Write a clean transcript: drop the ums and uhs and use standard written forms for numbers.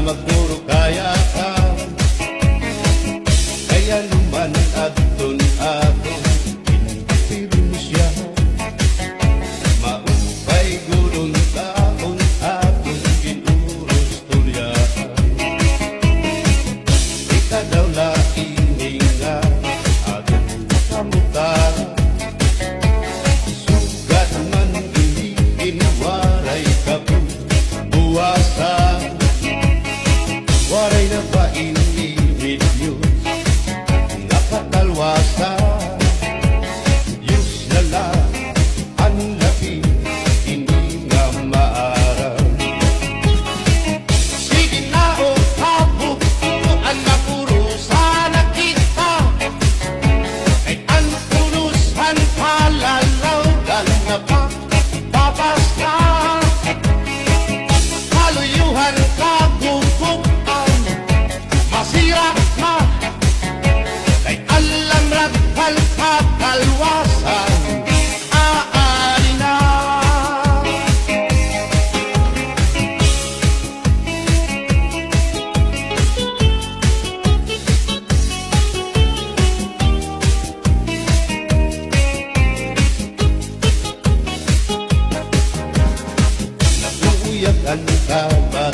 magturo kaya ka. Kaya naman aton pinipirmo siya. Maupay gulong taon aton ginuros tulyahan. Ika daw laing nga aton kamutan. Sugad man hindi inwaray kabuwasan. Waray na ba inibid yun? Nakatalwasan. Yus na lang ang labi, hindi nga maaral. Sige na o kabukuan na puro sana kita. Ay ang punusan palalaw dal na papasta. Kaluyuhan kabukuan masira na. Kay alam raghal kakalwasan aari na. Nabuyagan ka ba